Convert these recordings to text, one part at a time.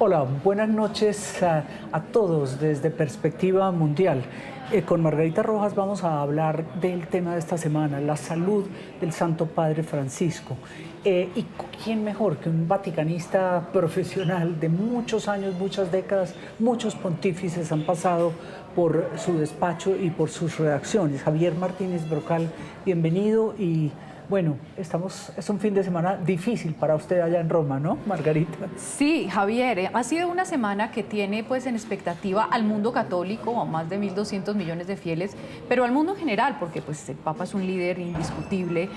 Hola, buenas noches a todos desde Perspectiva Mundial. Con Margarita Rojas vamos a hablar del tema de esta semana, la salud del Santo Padre Francisco. ¿Y quién mejor que un vaticanista profesional de muchos años, muchas décadas? Muchos pontífices han pasado por su despacho y por sus redacciones. Javier Martínez Brocal, bienvenido. Y bueno, es un fin de semana difícil para usted allá en Roma, ¿no, Margarita? Sí, Javier, ha sido una semana que tiene pues en expectativa al mundo católico, a más de 1.200 millones de fieles, pero al mundo en general, porque pues el Papa es un líder indiscutible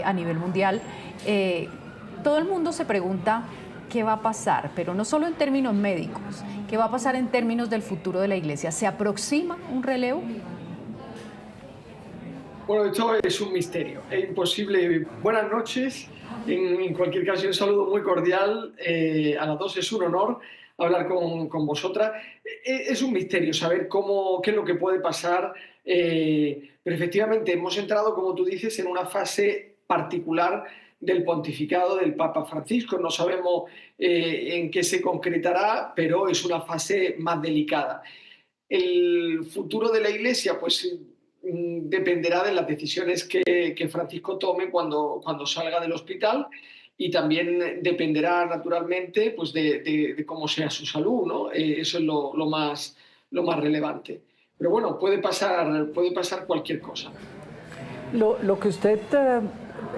a nivel mundial. Todo el mundo se pregunta qué va a pasar, pero no solo en términos médicos, qué va a pasar en términos del futuro de la Iglesia. ¿Se aproxima un relevo? Bueno, esto es un misterio, es imposible. Buenas noches, en cualquier caso un saludo muy cordial, a las dos es un honor hablar con vosotras. Es un misterio saber qué es lo que puede pasar, pero efectivamente hemos entrado, como tú dices, en una fase particular del pontificado del Papa Francisco. No sabemos en qué se concretará, pero es una fase más delicada. El futuro de la Iglesia, pues dependerá de las decisiones que Francisco tome cuando salga del hospital, y también dependerá naturalmente pues de cómo sea su salud, ¿no? Eso es lo más relevante. Pero bueno, puede pasar cualquier cosa. Lo que usted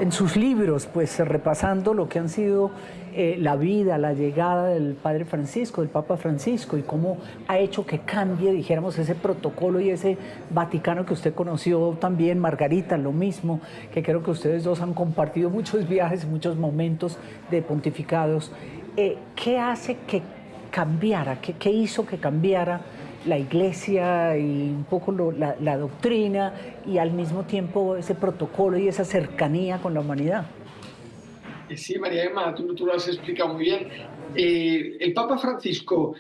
en sus libros, pues repasando lo que han sido la vida, la llegada del Padre Francisco, del Papa Francisco, y cómo ha hecho que cambie, dijéramos, ese protocolo y ese Vaticano que usted conoció también, Margarita, lo mismo, que creo que ustedes dos han compartido muchos viajes y muchos momentos de pontificados. ¿Qué hace que cambiara? ¿Qué hizo que cambiara la Iglesia y un poco la doctrina y al mismo tiempo ese protocolo y esa cercanía con la humanidad? Sí, María Emma, tú lo has explicado muy bien. El Papa Francisco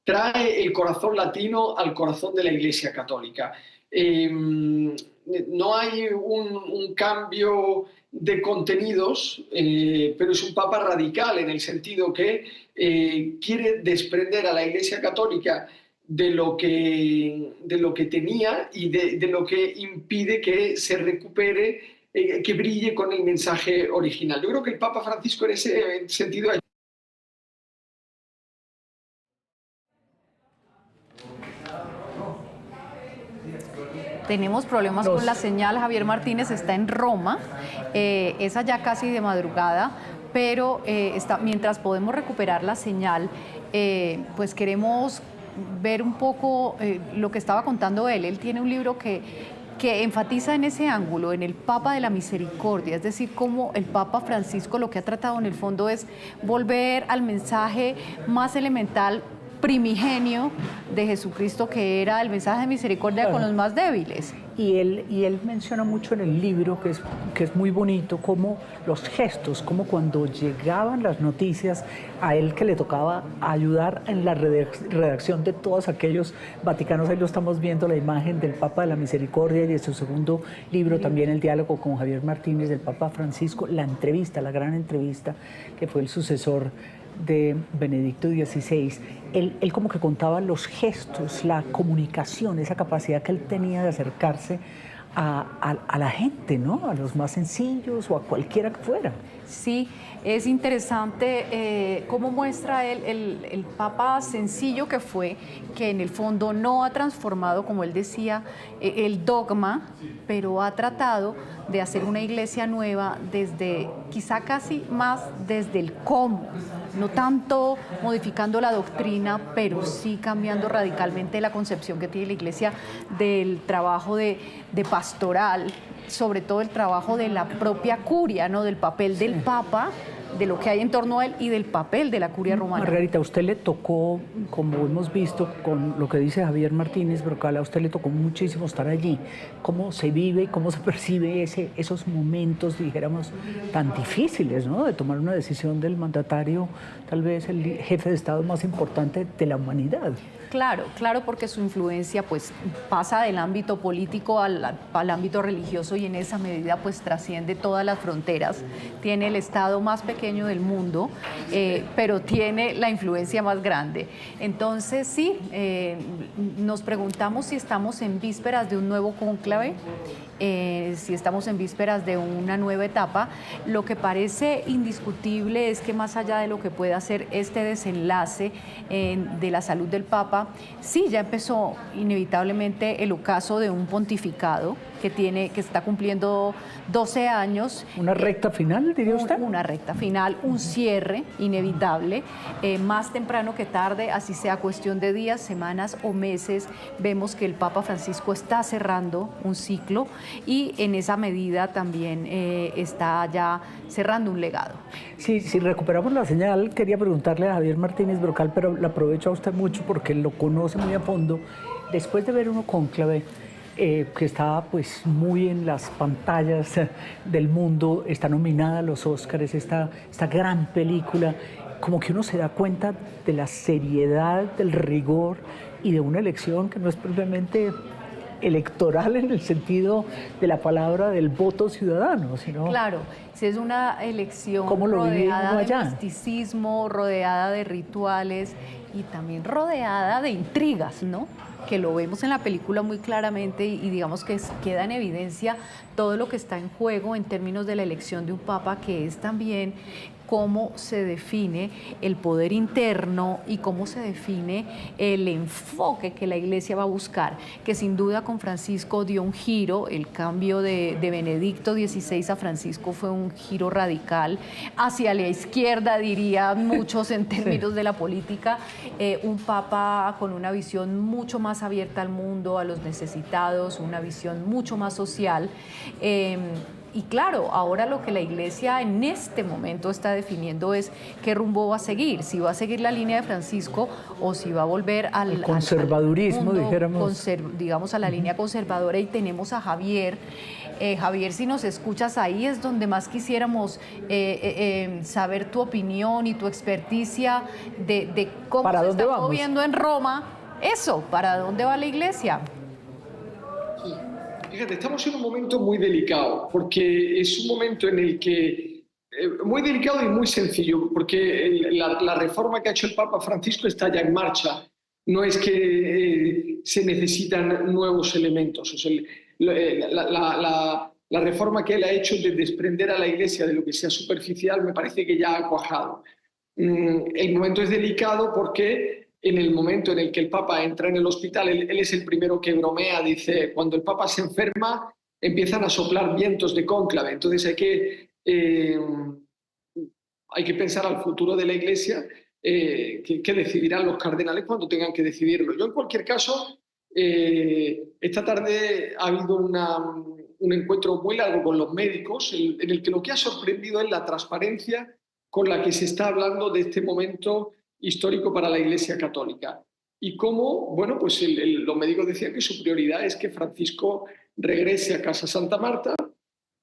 trae el corazón latino al corazón de la Iglesia Católica. No hay un cambio de contenidos, pero es un Papa radical en el sentido que quiere desprender a la Iglesia Católica de lo que tenía y de lo que impide que se recupere, que brille con el mensaje original. Yo creo que el Papa Francisco en ese sentido... Tenemos problemas con la señal. Javier Martínez está en Roma, es allá casi de madrugada, pero mientras podemos recuperar la señal, pues queremos ver un poco lo que estaba contando él. Él tiene un libro que enfatiza en ese ángulo, en el Papa de la Misericordia, es decir, cómo el Papa Francisco lo que ha tratado en el fondo es volver al mensaje más elemental, primigenio de Jesucristo, que era el mensaje de misericordia, claro, con los más débiles. Y él menciona mucho en el libro, que es muy bonito, como los gestos, como cuando llegaban las noticias a él, que le tocaba ayudar en la redacción de todos aquellos vaticanos. Ahí lo estamos viendo, la imagen del Papa de la Misericordia, y de su segundo libro también, el diálogo con Javier Martínez del Papa Francisco, la entrevista, la gran entrevista, que fue el sucesor de Benedicto XVI. Él como que contaba los gestos, la comunicación, esa capacidad que él tenía de acercarse a la gente, ¿no? A los más sencillos o a cualquiera que fuera. Sí, es interesante cómo muestra él el Papa sencillo que fue, que en el fondo no ha transformado, como él decía, el dogma, pero ha tratado de hacer una iglesia nueva desde, quizá casi más desde el cómo, no tanto modificando la doctrina, pero sí cambiando radicalmente la concepción que tiene la iglesia del trabajo de pastoral, sobre todo el trabajo de la propia curia, ¿no? Del papel del Papa, de lo que hay en torno a él y del papel de la curia romana. Margarita, a usted le tocó, como hemos visto con lo que dice Javier Martínez Brocal, a usted le tocó muchísimo estar allí. ¿Cómo se vive y cómo se percibe esos momentos, dijéramos, tan difíciles, ¿no? De tomar una decisión del mandatario, tal vez el jefe de Estado más importante de la humanidad? Claro, claro, porque su influencia pues pasa del ámbito político al ámbito religioso y en esa medida pues trasciende todas las fronteras. Tiene el estado más pequeño del mundo, pero tiene la influencia más grande. Entonces sí, nos preguntamos si estamos en vísperas de un nuevo cónclave, si estamos en vísperas de una nueva etapa. Lo que parece indiscutible es que más allá de lo que pueda ser este desenlace de la salud del Papa, sí, ya empezó inevitablemente el ocaso de un pontificado que está cumpliendo 12 años. ¿Una recta final, diría usted? Una recta final, un cierre inevitable, más temprano que tarde, así sea cuestión de días, semanas o meses, vemos que el Papa Francisco está cerrando un ciclo y en esa medida también está ya cerrando un legado. Sí, si recuperamos la señal, quería preguntarle a Javier Martínez Brocal, pero la aprovecho a usted mucho porque lo conoce muy a fondo. Después de ver uno cónclave, que está pues muy en las pantallas del mundo, está nominada a los Óscares, esta gran película, como que uno se da cuenta de la seriedad, del rigor y de una elección que no es propiamente electoral en el sentido de la palabra del voto ciudadano, sino... Claro, si es una elección rodeada de misticismo, rodeada de rituales y también rodeada de intrigas, ¿no? Que lo vemos en la película muy claramente y digamos que queda en evidencia todo lo que está en juego en términos de la elección de un papa, que es también cómo se define el poder interno y cómo se define el enfoque que la Iglesia va a buscar, que sin duda con Francisco dio un giro. El cambio de Benedicto XVI a Francisco fue un giro radical hacia la izquierda, dirían muchos en términos de la política, un papa con una visión mucho más abierta al mundo, a los necesitados, una visión mucho más social. Y claro, ahora lo que la Iglesia en este momento está definiendo es qué rumbo va a seguir, si va a seguir la línea de Francisco o si va a volver al conservadurismo, dijéramos. Digamos, a la línea conservadora. Y tenemos a Javier. Javier, si nos escuchas, ahí es donde más quisiéramos saber tu opinión y tu experticia de cómo se está moviendo en Roma. Eso, ¿para dónde va la Iglesia? Fíjate, estamos en un momento muy delicado, porque es un momento en el que, muy delicado y muy sencillo, porque la reforma que ha hecho el Papa Francisco está ya en marcha. No es que se necesitan nuevos elementos. O sea, la reforma que él ha hecho de desprender a la Iglesia de lo que sea superficial me parece que ya ha cuajado. El momento es delicado porque en el momento en el que el Papa entra en el hospital, él es el primero que bromea, dice, cuando el Papa se enferma empiezan a soplar vientos de cónclave. Entonces hay que pensar al futuro de la Iglesia, que decidirán los cardenales cuando tengan que decidirlo. Yo, en cualquier caso, esta tarde ha habido un encuentro muy largo con los médicos, en el que lo que ha sorprendido es la transparencia con la que se está hablando de este momento histórico para la Iglesia Católica. Y cómo, bueno, pues los médicos decían que su prioridad es que Francisco regrese a Casa Santa Marta,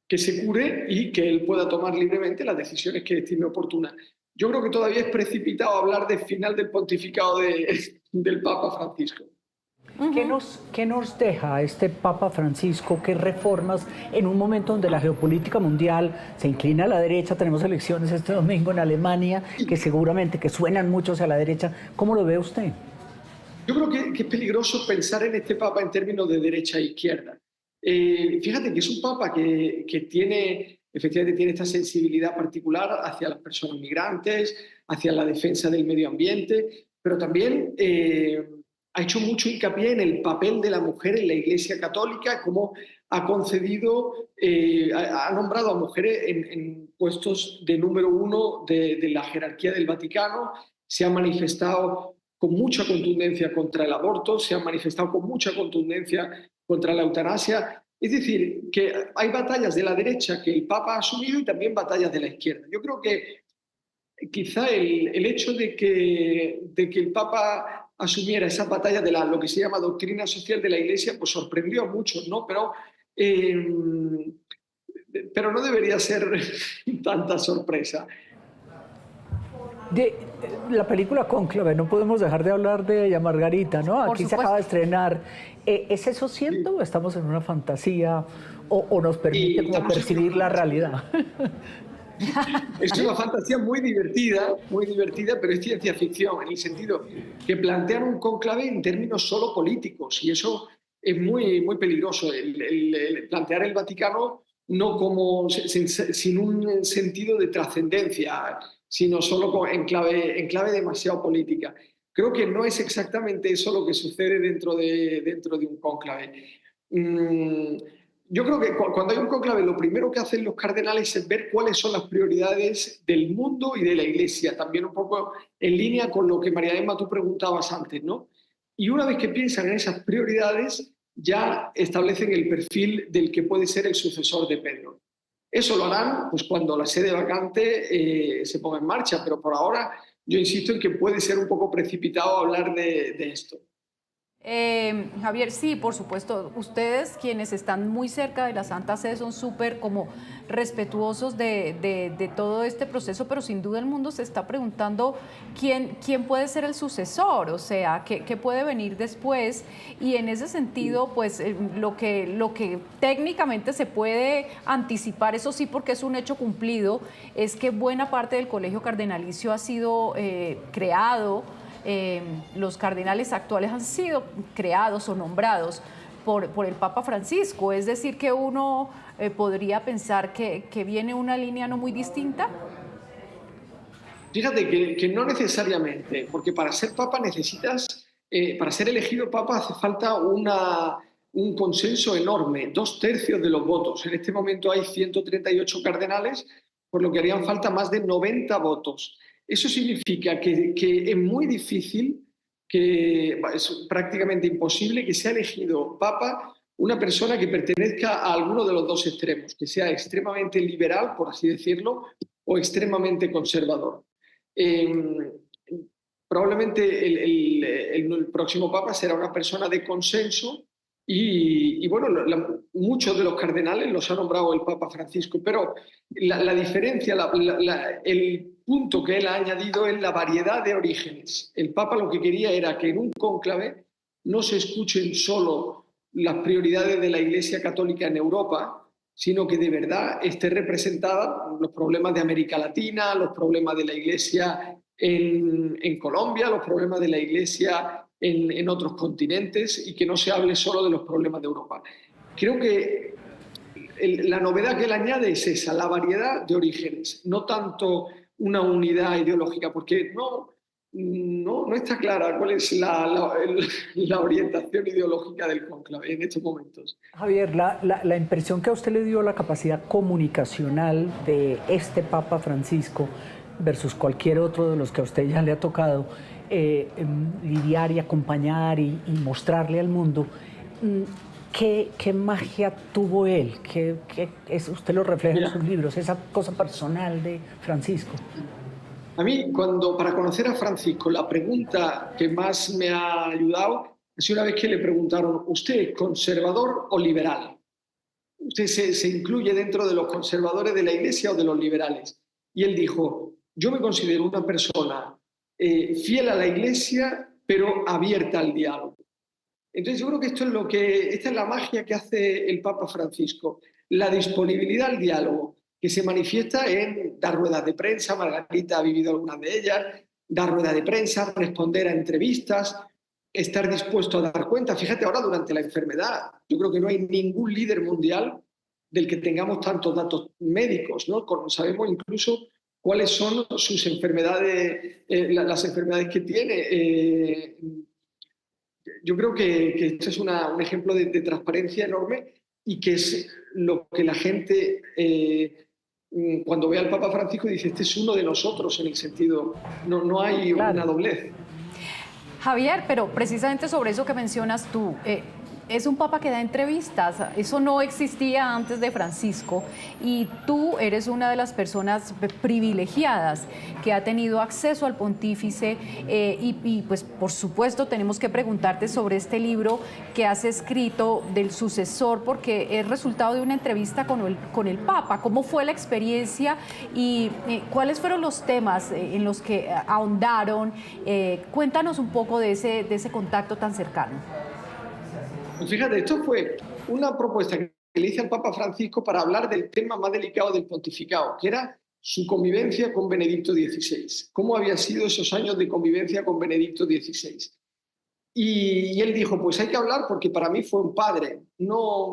que se cure y que él pueda tomar libremente las decisiones que estime oportunas. Yo creo que todavía es precipitado hablar del final del pontificado del Papa Francisco. ¿Qué nos deja este Papa Francisco? ¿Qué reformas en un momento donde la geopolítica mundial se inclina a la derecha? Tenemos elecciones este domingo en Alemania que seguramente que suenan mucho hacia la derecha. ¿Cómo lo ve usted? Yo creo que es peligroso pensar en este Papa en términos de derecha e izquierda. Fíjate que es un Papa que efectivamente tiene esta sensibilidad particular hacia las personas migrantes, hacia la defensa del medio ambiente, pero también ha hecho mucho hincapié en el papel de la mujer en la Iglesia Católica, cómo ha concedido, ha nombrado a mujeres en puestos de número 1 de la jerarquía del Vaticano, se ha manifestado con mucha contundencia contra el aborto, se ha manifestado con mucha contundencia contra la eutanasia. Es decir, que hay batallas de la derecha que el Papa ha asumido y también batallas de la izquierda. Yo creo que quizá el hecho de que el Papa asumiera esa batalla de lo que se llama doctrina social de la Iglesia, pues sorprendió a muchos, ¿no? Pero no debería ser tanta sorpresa. De la película Cónclave, no podemos dejar de hablar de ella, Margarita, ¿no? Por Aquí se supuesto. acaba de estrenar. ¿Es eso cierto o estamos en una fantasía o nos permite Y como estamos en percibir una la fantasía. realidad? Es una fantasía muy divertida, pero es ciencia ficción, en el sentido que plantean un cónclave en términos solo políticos, y eso es muy peligroso. El plantear el Vaticano no como sin un sentido de trascendencia, sino solo en clave demasiado política. Creo que no es exactamente eso lo que sucede dentro de un cónclave. Mm, yo creo que cuando hay un cónclave, lo primero que hacen los cardenales es ver cuáles son las prioridades del mundo y de la Iglesia, también un poco en línea con lo que María Emma tú preguntabas antes, ¿no? Y una vez que piensan en esas prioridades, ya establecen el perfil del que puede ser el sucesor de Pedro. Eso lo harán pues, cuando la sede vacante se ponga en marcha, pero por ahora yo insisto en que puede ser un poco precipitado hablar de esto. Javier, sí, por supuesto. Ustedes, quienes están muy cerca de la Santa Sede, son súper como respetuosos de todo este proceso, pero sin duda el mundo se está preguntando quién puede ser el sucesor, o sea, qué puede venir después. Y en ese sentido, pues lo que técnicamente se puede anticipar, eso sí, porque es un hecho cumplido, es que buena parte del colegio cardenalicio ha sido creado. Los cardenales actuales han sido creados o nombrados por el Papa Francisco, es decir, que uno podría pensar que viene una línea no muy distinta. Fíjate que no necesariamente, porque para ser papa para ser elegido papa hace falta un consenso enorme, 2/3 de los votos. En este momento hay 138 cardenales, por lo que harían falta más de 90 votos. Eso significa que es muy difícil, que es prácticamente imposible que sea elegido papa una persona que pertenezca a alguno de los dos extremos, que sea extremadamente liberal, por así decirlo, o extremadamente conservador. Eh, Probablemente el próximo papa será una persona de consenso y bueno, muchos de los cardenales los ha nombrado el Papa Francisco, pero la diferencia, el punto que él ha añadido es la variedad de orígenes. El Papa lo que quería era que en un cónclave no se escuchen solo las prioridades de la Iglesia Católica en Europa, sino que de verdad esté representada los problemas de América Latina, los problemas de la Iglesia en Colombia, los problemas de la Iglesia en otros continentes y que no se hable solo de los problemas de Europa. Creo que la novedad que él añade es esa, la variedad de orígenes, no tanto una unidad ideológica, porque no está clara cuál es la orientación ideológica del cónclave en estos momentos. Javier, la impresión que a usted le dio la capacidad comunicacional de este Papa Francisco versus cualquier otro de los que a usted ya le ha tocado lidiar y acompañar y mostrarle al mundo, ¿qué magia tuvo él? Usted lo refleja en sus libros, esa cosa personal de Francisco. A mí, para conocer a Francisco, la pregunta que más me ha ayudado es una vez que le preguntaron, ¿usted es conservador o liberal? ¿Usted se incluye dentro de los conservadores de la Iglesia o de los liberales? Y él dijo, yo me considero una persona fiel a la Iglesia, pero abierta al diálogo. Entonces yo creo que esta es la magia que hace el Papa Francisco, la disponibilidad al diálogo, que se manifiesta en dar ruedas de prensa, Margarita ha vivido algunas de ellas, dar ruedas de prensa, responder a entrevistas, estar dispuesto a dar cuenta. Fíjate ahora durante la enfermedad, yo creo que no hay ningún líder mundial del que tengamos tantos datos médicos, ¿no? Sabemos incluso cuáles son sus enfermedades, las enfermedades que tiene. Yo creo que esto es un ejemplo de transparencia enorme y que es lo que la gente, cuando ve al Papa Francisco, dice, este es uno de nosotros en el sentido, no hay una doblez. Javier, pero precisamente sobre eso que mencionas tú, es un papa que da entrevistas, eso no existía antes de Francisco y tú eres una de las personas privilegiadas que ha tenido acceso al pontífice y pues por supuesto tenemos que preguntarte sobre este libro que has escrito del sucesor porque es resultado de una entrevista con el papa. ¿Cómo fue la experiencia y cuáles fueron los temas en los que ahondaron? Cuéntanos un poco de ese contacto tan cercano. Pues fíjate, esto fue una propuesta que le hice al Papa Francisco para hablar del tema más delicado del pontificado, que era su convivencia con Benedicto XVI. ¿Cómo habían sido esos años de convivencia con Benedicto XVI? Y él dijo, pues hay que hablar porque para mí fue un padre. No,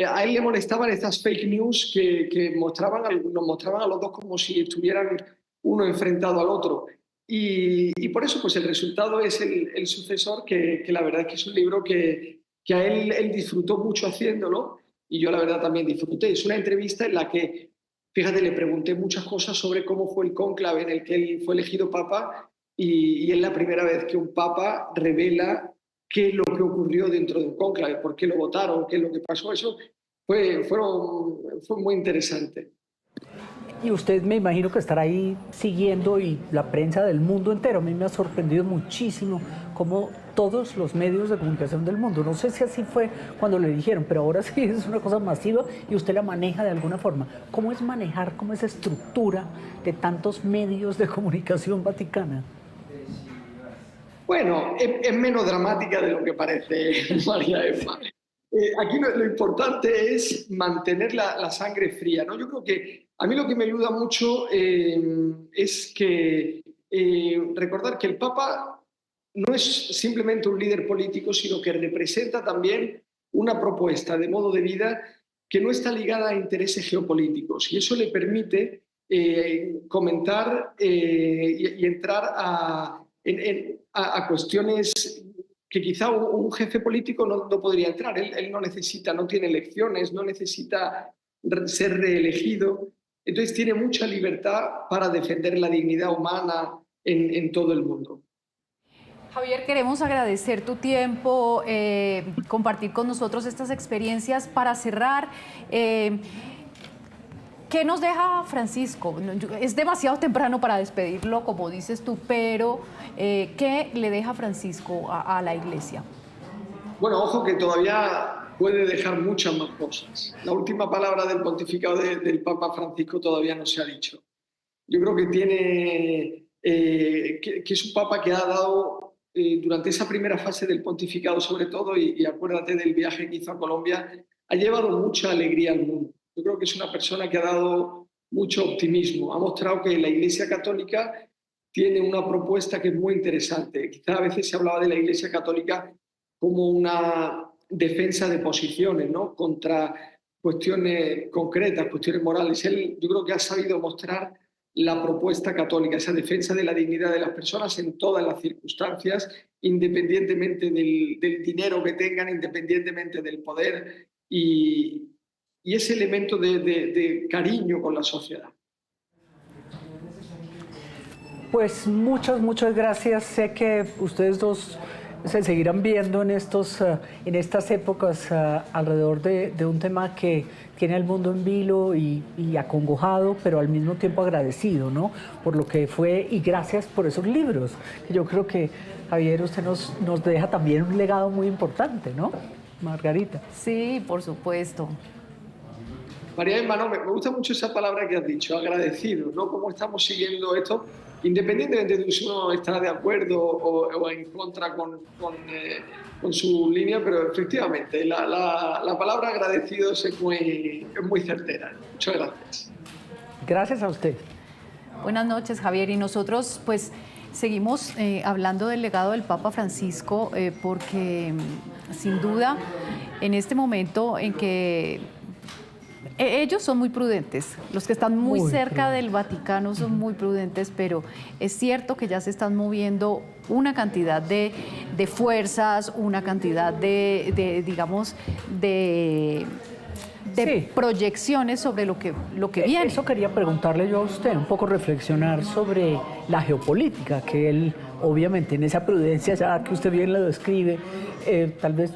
a él le molestaban estas fake news que nos mostraban a los dos como si estuvieran uno enfrentado al otro. Y por eso pues el resultado es el sucesor, que la verdad es que es un libro que a él disfrutó mucho haciéndolo y yo la verdad también disfruté. Es una entrevista en la que, fíjate, le pregunté muchas cosas sobre cómo fue el cónclave en el que él fue elegido papa y es la primera vez que un papa revela qué es lo que ocurrió dentro de un cónclave, por qué lo votaron, qué es lo que pasó. Eso fue muy interesante. Y usted me imagino que estará ahí siguiendo y la prensa del mundo entero. A mí me ha sorprendido muchísimo cómo todos los medios de comunicación del mundo, no sé si así fue cuando le dijeron, pero ahora sí es una cosa masiva y usted la maneja de alguna forma. ¿Cómo es manejar como esa estructura de tantos medios de comunicación vaticana? Bueno, es menos dramática de lo que parece, María Emma. Aquí lo importante es mantener la sangre fría, ¿no? Yo creo que a mí lo que me ayuda mucho es que recordar que el Papa no es simplemente un líder político, sino que representa también una propuesta de modo de vida que no está ligada a intereses geopolíticos y eso le permite comentar y entrar a cuestiones que quizá un jefe político no podría entrar. Él no necesita, no tiene elecciones, no necesita ser reelegido. Entonces tiene mucha libertad para defender la dignidad humana en todo el mundo. Javier, queremos agradecer tu tiempo, compartir con nosotros estas experiencias. Para cerrar, ¿qué nos deja Francisco? Es demasiado temprano para despedirlo, como dices tú, pero ¿qué le deja Francisco a la Iglesia? Bueno, ojo que todavía puede dejar muchas más cosas. La última palabra del pontificado del Papa Francisco todavía no se ha dicho. Yo creo que que es un Papa que ha dado, durante esa primera fase del pontificado sobre todo, y acuérdate del viaje que hizo a Colombia, ha llevado mucha alegría al mundo. Yo creo que es una persona que ha dado mucho optimismo. Ha mostrado que la Iglesia Católica tiene una propuesta que es muy interesante. Quizá a veces se hablaba de la Iglesia Católica como una defensa de posiciones, ¿no? Contra cuestiones concretas, cuestiones morales. Él, yo creo que ha sabido mostrar la propuesta católica, esa defensa de la dignidad de las personas en todas las circunstancias, independientemente del dinero que tengan, independientemente del poder y ese elemento de cariño con la sociedad. Pues muchas gracias. Sé que ustedes dos se seguirán viendo en estas épocas alrededor de un tema que tiene al mundo en vilo y acongojado, pero al mismo tiempo agradecido, ¿no? Por lo que fue y gracias por esos libros. Yo creo que, Javier, usted nos deja también un legado muy importante, ¿no, Margarita? Sí, por supuesto. María Emma, no, me gusta mucho esa palabra que has dicho, agradecido, ¿no? Cómo estamos siguiendo esto, independientemente de si uno está de acuerdo o en contra con su línea, pero efectivamente la palabra agradecido es muy certera. Muchas gracias. Gracias a usted. Buenas noches, Javier. Y nosotros, pues, seguimos hablando del legado del Papa Francisco porque, sin duda, en este momento en que ellos son muy prudentes, los que están muy cerca del Vaticano son muy prudentes, pero es cierto que ya se están moviendo una cantidad de fuerzas, una cantidad digamos, de Sí. proyecciones sobre lo que viene. Eso quería preguntarle yo a usted, un poco reflexionar sobre la geopolítica, que él, obviamente, en esa prudencia ya que usted bien lo describe, tal vez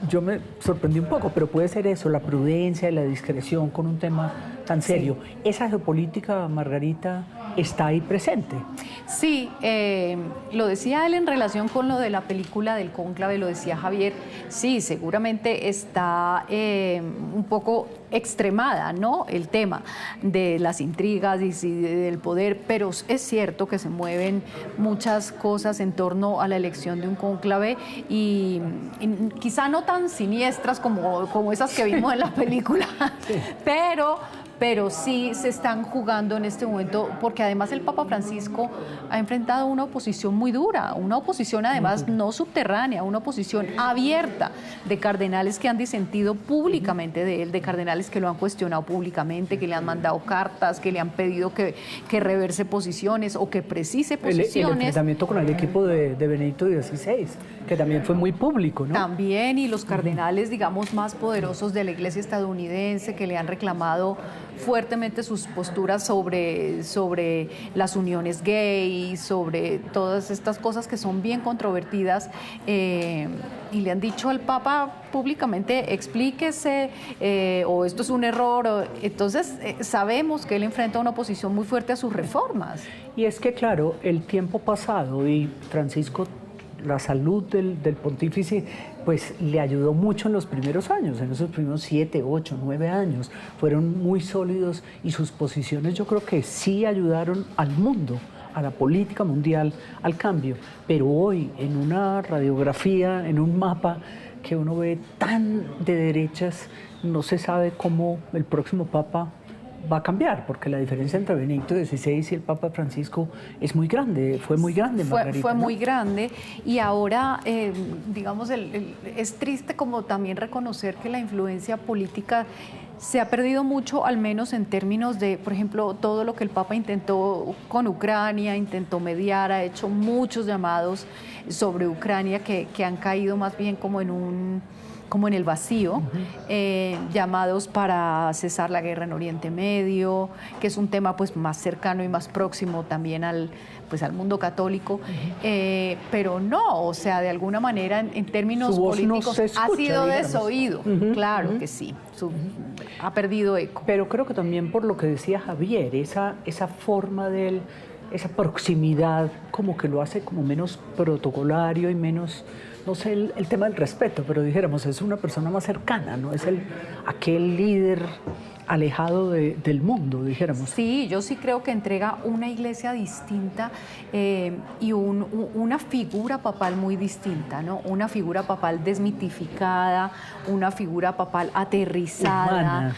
yo me sorprendí un poco, pero puede ser eso, la prudencia y la discreción con un tema tan serio. Sí. ¿Esa geopolítica, Margarita, está ahí presente? Sí, lo decía él en relación con lo de la película del cónclave, lo decía Javier, sí, seguramente está un poco extremada, ¿no?, el tema de las intrigas y del poder, pero es cierto que se mueven muchas cosas en torno a la elección de un cónclave y quizá no tan siniestras como esas que vimos en la película, sí. Pero sí se están jugando en este momento, porque además el Papa Francisco ha enfrentado una oposición muy dura, una oposición además no subterránea, una oposición abierta de cardenales que han disentido públicamente de él, de cardenales que lo han cuestionado públicamente, que le han mandado cartas, que le han pedido que reverse posiciones o que precise posiciones. El enfrentamiento con el equipo de Benedicto XVI, que también fue muy público, ¿no? También, y los cardenales, digamos, más poderosos de la Iglesia estadounidense que le han reclamado fuertemente sus posturas sobre las uniones gay, sobre todas estas cosas que son bien controvertidas, y le han dicho al Papa públicamente, explíquese, o esto es un error. Entonces sabemos que él enfrenta una oposición muy fuerte a sus reformas. Y es que, claro, el tiempo pasado, y Francisco, la salud del pontífice, pues le ayudó mucho en los primeros años, en esos primeros 7, 8, 9 años, fueron muy sólidos y sus posiciones yo creo que sí ayudaron al mundo, a la política mundial, al cambio. Pero hoy, en una radiografía, en un mapa que uno ve tan de derechas, no se sabe cómo el próximo Papa va a cambiar, porque la diferencia entre Benedicto XVI y el Papa Francisco es muy grande, fue muy grande, Margarita. Fue ¿no? muy grande, y ahora, digamos, es triste como también reconocer que la influencia política se ha perdido mucho, al menos en términos de, por ejemplo, todo lo que el Papa intentó con Ucrania, intentó mediar, ha hecho muchos llamados sobre Ucrania que han caído más bien como en el vacío, llamados para cesar la guerra en Oriente Medio, que es un tema pues más cercano y más próximo también al mundo católico, pero no, o sea, de alguna manera en términos políticos no escucha, ha sido desoído, claro que sí, ha perdido eco. Pero creo que también por lo que decía Javier, esa forma de él, esa proximidad como que lo hace como menos protocolario y menos, no sé, el tema del respeto, pero dijéramos, es una persona más cercana, no es aquel líder alejado del mundo, dijéramos. Sí, yo sí creo que entrega una iglesia distinta y una figura papal muy distinta, ¿no? Una figura papal desmitificada, una figura papal aterrizada,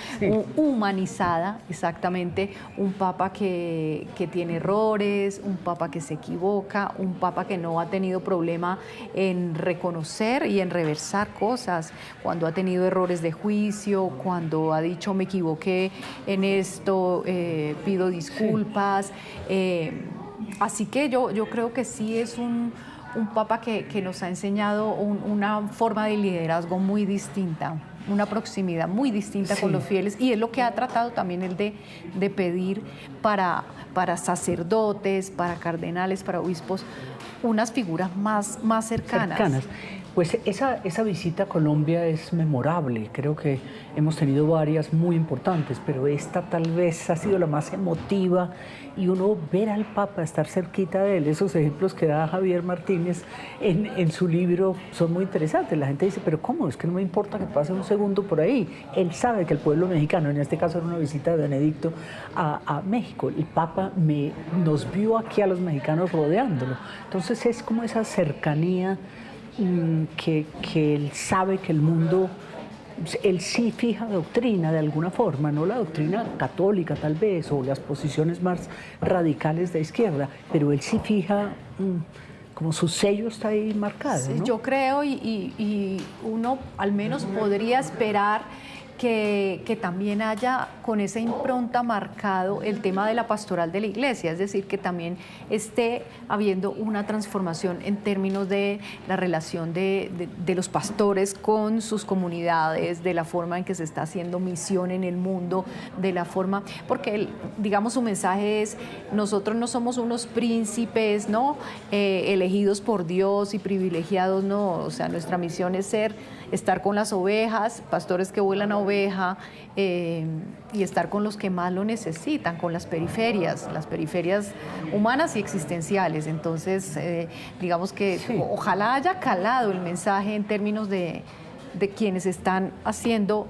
humanizada, exactamente. Un papa que tiene errores, un papa que se equivoca, un papa que no ha tenido problema en reconocer y en reversar cosas, cuando ha tenido errores de juicio, cuando ha dicho me equivoqué en esto, pido disculpas. Así que yo creo que sí es un papa que nos ha enseñado una forma de liderazgo muy distinta, una proximidad muy distinta con los fieles, y es lo que ha tratado también él de pedir para sacerdotes, para cardenales, para obispos, unas figuras más cercanas. Pues esa visita a Colombia es memorable, creo que hemos tenido varias muy importantes, pero esta tal vez ha sido la más emotiva, y uno ver al Papa, estar cerquita de él, esos ejemplos que da Javier Martínez en su libro son muy interesantes. La gente dice, pero ¿cómo? Es que no me importa que pase un segundo por ahí. Él sabe que el pueblo mexicano, en este caso era una visita de Benedicto a México, el Papa nos vio aquí a los mexicanos rodeándolo. Entonces es como esa cercanía que él sabe que el mundo, él sí fija doctrina de alguna forma, no la doctrina católica tal vez, o las posiciones más radicales de izquierda, pero él sí fija como su sello está ahí marcado, ¿no? Yo creo, y uno al menos podría esperar que también haya con esa impronta marcado el tema de la pastoral de la iglesia, es decir, que también esté habiendo una transformación en términos de la relación de los pastores con sus comunidades, de la forma en que se está haciendo misión en el mundo, de la forma, porque digamos su mensaje es: nosotros no somos unos príncipes, ¿no? Elegidos por Dios y privilegiados, no, o sea, nuestra misión es estar con las ovejas, pastores que vuelan a oveja, y estar con los que más lo necesitan, con las periferias humanas y existenciales. Entonces, digamos que sí, ojalá haya calado el mensaje en términos de quienes están haciendo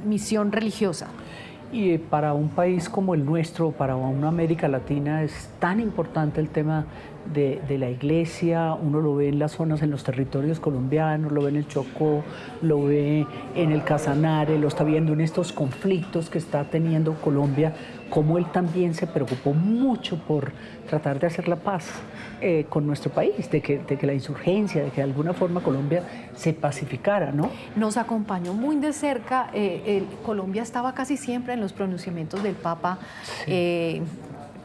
misión religiosa. Y para un país como el nuestro, para una América Latina, es tan importante el tema de la iglesia. Uno lo ve en las zonas, en los territorios colombianos, lo ve en el Chocó, lo ve en el Casanare, lo está viendo en estos conflictos que está teniendo Colombia, como él también se preocupó mucho por tratar de hacer la paz con nuestro país, de que la insurgencia, de que de alguna forma Colombia se pacificara, ¿no? Nos acompañó muy de cerca. Colombia estaba casi siempre en los pronunciamientos del Papa, sí.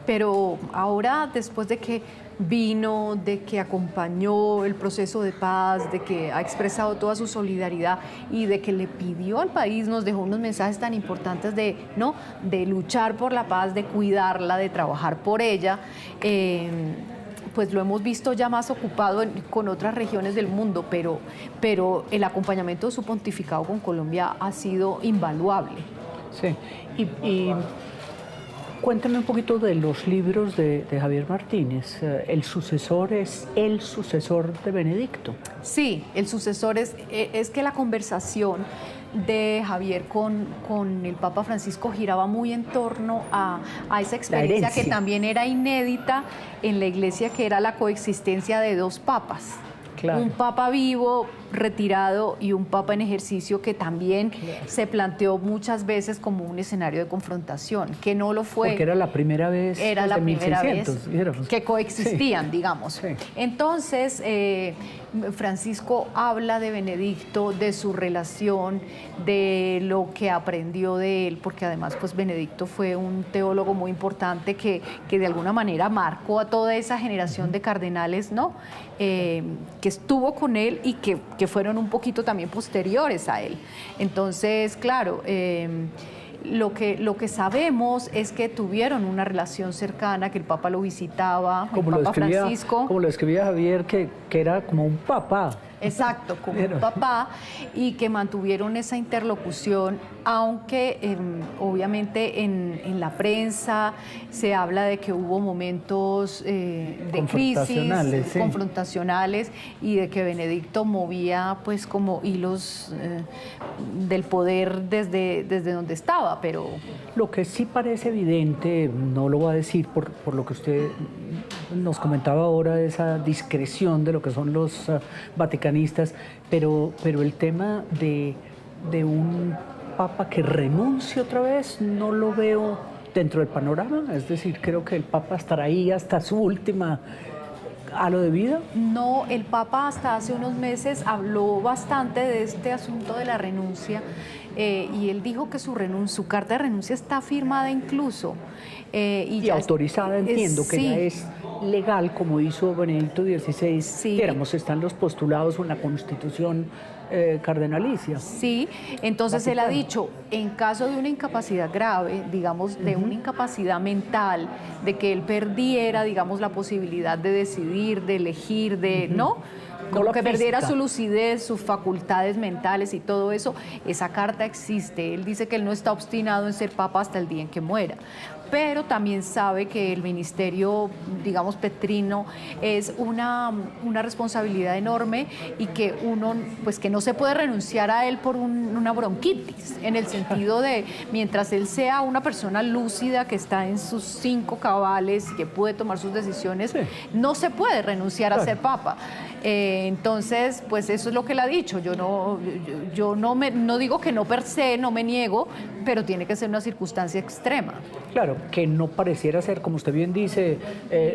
Pero ahora, después de que vino, de que acompañó el proceso de paz, de que ha expresado toda su solidaridad y de que le pidió al país, nos dejó unos mensajes tan importantes de luchar por la paz, de cuidarla, de trabajar por ella, pues lo hemos visto ya más ocupado con otras regiones del mundo, pero el acompañamiento de su pontificado con Colombia ha sido invaluable. Sí, y cuéntame un poquito de los libros de Javier Martínez. ¿El sucesor es el sucesor de Benedicto? Sí, el sucesor es que la conversación de Javier con el Papa Francisco giraba muy en torno a esa experiencia que también era inédita en la iglesia, que era la coexistencia de dos papas. Claro. Un papa vivo, retirado, y un papa en ejercicio, que también se planteó muchas veces como un escenario de confrontación, que no lo fue. Porque era la primera vez, era la primera 1600, vez que coexistían, sí, digamos. Sí. Entonces, Francisco habla de Benedicto, de su relación, de lo que aprendió de él, porque además pues Benedicto fue un teólogo muy importante que de alguna manera marcó a toda esa generación de cardenales, ¿no? Que estuvo con él y que fueron un poquito también posteriores a él. Entonces, claro, lo que sabemos es que tuvieron una relación cercana, que el Papa lo visitaba, el Papa Francisco. Como lo escribía Javier, que era como un papá. Exacto, como un papá, y que mantuvieron esa interlocución, aunque obviamente en la prensa se habla de que hubo momentos de crisis, sí, confrontacionales, y de que Benedicto movía pues como hilos del poder desde donde estaba, pero... Lo que sí parece evidente, no lo voy a decir por lo que usted nos comentaba ahora, esa discreción de lo que son los vaticanistas, pero el tema de un papa que renuncie otra vez, no lo veo dentro del panorama. Es decir, creo que el papa estará ahí hasta su última halo de vida. No, el papa hasta hace unos meses habló bastante de este asunto de la renuncia, y él dijo que su carta de renuncia está firmada incluso. Y ya autorizada, entiendo, que sí, ya es legal, como hizo Benedicto XVI, sí, digamos, están los postulados en la Constitución cardenalicia. Sí, entonces él ha dicho, en caso de una incapacidad grave, digamos, de una incapacidad mental, de que él perdiera, digamos, la posibilidad de decidir, de elegir, de, ¿no? Como que perdiera su lucidez, sus facultades mentales y todo eso, esa carta existe. Él dice que él no está obstinado en ser papa hasta el día en que muera, pero también sabe que el ministerio, digamos, petrino, es una responsabilidad enorme, y que pues que no se puede renunciar a él por una bronquitis, en el sentido de, mientras él sea una persona lúcida, que está en sus 5 cabales y que puede tomar sus decisiones, sí, no se puede renunciar a ser papa. Entonces, pues eso es lo que él ha dicho. Yo no digo que no per se, no me niego, pero tiene que ser una circunstancia extrema. Claro, que no pareciera ser, como usted bien dice,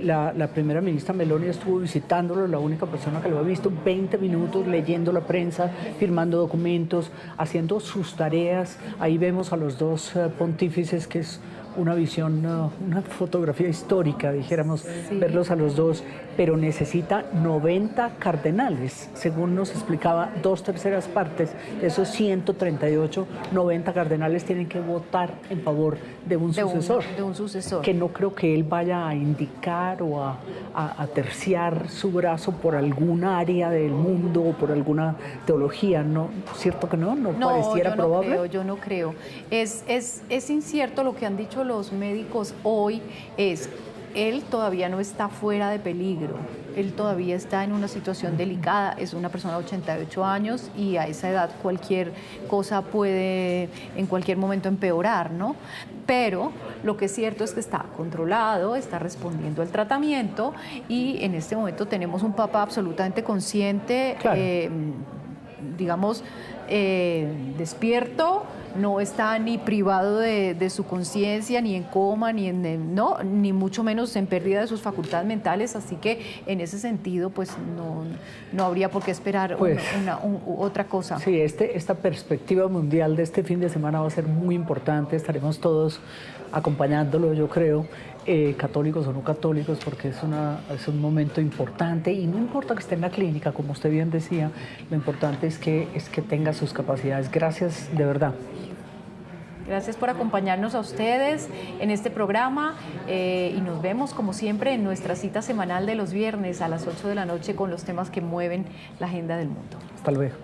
la primera ministra Meloni estuvo visitándolo, la única persona que lo ha visto 20 minutos leyendo la prensa, firmando documentos, haciendo sus tareas. Ahí vemos a los dos pontífices, que es una visión, una fotografía histórica, dijéramos, sí, verlos a los dos, pero necesita 90 cardenales, según nos explicaba, 2/3 partes de esos 138, 90 cardenales tienen que votar en favor de un sucesor. De un sucesor. Que no creo que él vaya a indicar o a terciar su brazo por alguna área del mundo o por alguna teología, ¿no? ¿Cierto que no? ¿No pareciera probable? Yo no creo. Es incierto. Lo que han dicho los médicos hoy es: él todavía no está fuera de peligro, él todavía está en una situación delicada, es una persona de 88 años y a esa edad cualquier cosa puede en cualquier momento empeorar, ¿no? Pero lo que es cierto es que está controlado, está respondiendo al tratamiento y en este momento tenemos un papa absolutamente consciente, claro, digamos, despierto. No está ni privado de su conciencia, ni en coma, ni mucho menos en pérdida de sus facultades mentales, así que en ese sentido pues no habría por qué esperar otra cosa. Sí, esta perspectiva mundial de este fin de semana va a ser muy importante, estaremos todos acompañándolo, yo creo, católicos o no católicos, porque es un momento importante y no importa que esté en la clínica, como usted bien decía, lo importante es que tenga sus capacidades. Gracias, de verdad. Gracias por acompañarnos a ustedes en este programa y nos vemos como siempre en nuestra cita semanal de los viernes a las 8 de la noche con los temas que mueven la agenda del mundo. Hasta luego.